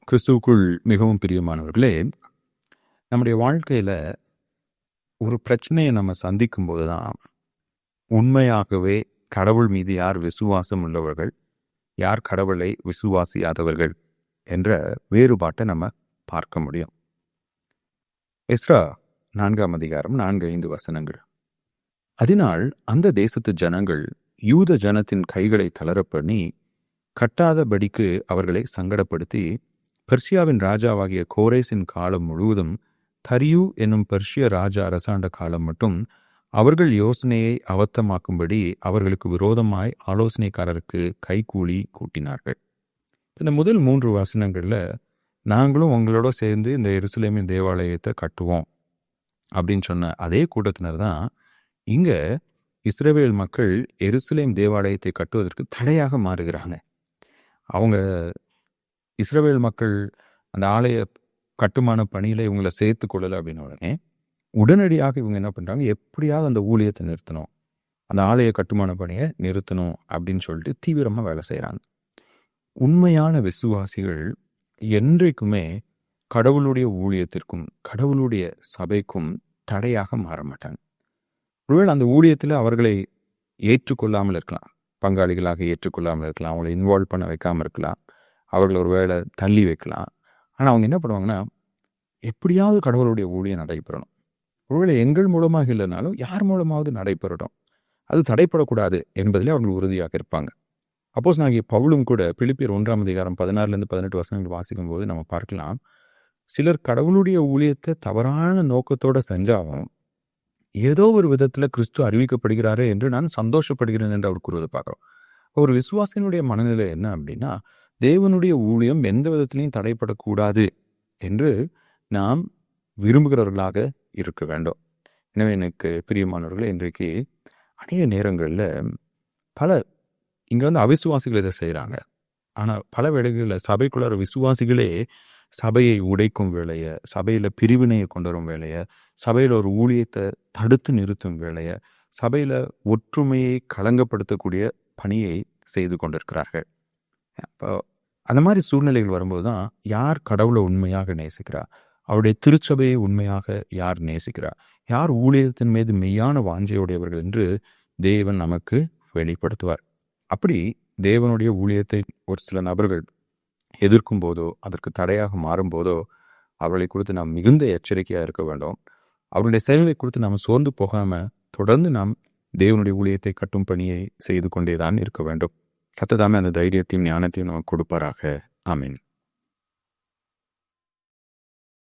கிறிஸ்துவுக்குள் மிகவும் பிரியமானவர்களே, நம்முடைய வாழ்க்கையில ஒரு பிரச்சனையை நம்ம சந்திக்கும் போது தான் உண்மையாகவே கடவுள் மீது யார் விசுவாசம் உள்ளவர்கள், யார் கடவுளை விசுவாசியாதவர்கள் என்ற வேறுபாட்டை நம்ம பார்க்க முடியும். எஸ்ரா 4ஆம் அதிகாரம் 4-5 வசனங்கள். அதனால் அந்த தேசத்து ஜனங்கள் யூத ஜனத்தின் கைகளை தளரப் பண்ணி கட்டாதபடிக்கு அவர்களை சங்கடப்படுத்தி, பெர்சியாவின் ராஜாவாகிய கோரேசின் காலம் முழுவதும் தரியு என்னும் பெர்ஷிய ராஜா அரசாண்ட காலம் மட்டும் அவர்கள் யோசனையை அவத்தமாக்கும்படி அவர்களுக்கு விரோதமாய் ஆலோசனைக்காரருக்கு கைகூலி கூட்டினார்கள். இந்த முதல் 3 வசனங்கள்ல நாங்களும் உங்களோட சேர்ந்து இந்த எருசலேமின் தேவாலயத்தை கட்டுவோம் அப்படின்னு சொன்ன அதே கூட்டத்தினர் தான் இங்க இஸ்ரவேல் மக்கள் எருசலேம் தேவாலயத்தை கட்டுவதற்கு தடையாக மாறுகிறாங்க. அவங்க இஸ்ரவேல் மக்கள் அந்த ஆலய கட்டுமான பணியில இவங்களை சேர்த்து கொள்ளலை அப்படின்னு உடனே உடனடியாக இவங்க என்ன பண்றாங்க, எப்படியாவது அந்த ஊழியத்தை நிறுத்தணும், அந்த ஆலய கட்டுமான பணியை நிறுத்தணும் அப்படின்னு சொல்லிட்டு தீவிரமா வேலை செய்யறாங்க. உண்மையான விசுவாசிகள் என்றைக்குமே கடவுளுடைய ஊழியத்திற்கும் கடவுளுடைய சபைக்கும் தடையாக மாற மாட்டாங்க. ஒருவேளை அந்த ஊழியத்தில் அவர்களை ஏற்றுக்கொள்ளாமல் இருக்கலாம், பங்காளிகளாக ஏற்றுக்கொள்ளாமல் இருக்கலாம், அவங்களை இன்வால்வ் பண்ண வைக்காமல் இருக்கலாம், அவர்கள் ஒரு வேளை தள்ளி வைக்கலாம். ஆனால் அவங்க என்ன பண்ணுவாங்கன்னா, எப்படியாவது கடவுளுடைய ஊழியம் நடைபெறணும், ஒருவேளை எங்கள் மூலமாக இல்லைனாலும் யார் மூலமாவது நடைபெறட்டும், அது தடைப்படக்கூடாது என்பதிலே அவர்கள் உறுதியாக இருப்பாங்க. அப்போஸ்தலனாகிய பவுலும் கூட பிலிப்பியர் 1ஆம் அதிகாரம் 16-18 வசனங்கள் வாசிக்கும் போது நம்ம பார்க்கலாம், சிலர் கடவுளுடைய ஊழியத்தை தவறான நோக்கத்தோட செஞ்சாலும் ஏதோ ஒரு விதத்துல கிறிஸ்து அறிவிக்கப்படுகிறாரே என்று நான் சந்தோஷப்படுகிறேன் என்று அவர் கூறுவதை பார்க்கிறோம். ஒரு விசுவாசினுடைய மனநிலை என்ன அப்படின்னா, தேவனுடைய ஊழியம் எந்த விதத்திலையும் தடைப்படக்கூடாது என்று நாம் விரும்புகிறவர்களாக இருக்க வேண்டும். எனவே எனக்கு பிரியமானவர்களே, இன்றைக்கு அநேக நேரங்களில் இங்கே அவிசுவாசிகள் இதை செய்கிறாங்க. ஆனால் பல வேளைகளில் சபைக்குள்ளார விசுவாசிகளே சபையை உடைக்கும் வேலையை, சபையில் பிரிவினையை கொண்டு வரும் வேலையை, சபையில் ஒரு ஊழியத்தை தடுத்து நிறுத்தும் வேலையை, சபையில் ஒற்றுமையை களங்கப்படுத்தக்கூடிய பணியை செய்து கொண்டிருக்கிறார்கள். அப்போ அந்த மாதிரி சூழ்நிலைகள் வரும்போது தான் யார் கடவுளை உண்மையாக நேசிக்கிறா, அவருடைய திருச்சபையை உண்மையாக யார் நேசிக்கிறா, யார் ஊழியத்தின் மீது மெய்யான வாஞ்சையுடையவர்கள் என்று தேவன் நமக்கு வெளிப்படுத்துவார். அப்படி தேவனுடைய ஊழியத்தை ஒரு சில நபர்கள் எதிர்க்கும் போதோ அதற்கு தடையாக மாறும்போதோ அவர்களை குறித்து நாம் மிகுந்த எச்சரிக்கையாக இருக்க வேண்டும். அவருடைய செயல்களை குறித்து நாம் சோர்ந்து போகாமல் தொடர்ந்து நாம் தேவனுடைய ஊழியத்தை கட்டும் பணியை செய்து கொண்டே தான் இருக்க வேண்டும். கர்த்தர் தாமே அந்த தைரியத்தையும் ஞானத்தையும் நமக்கு கொடுப்பாராக. ஆமென்.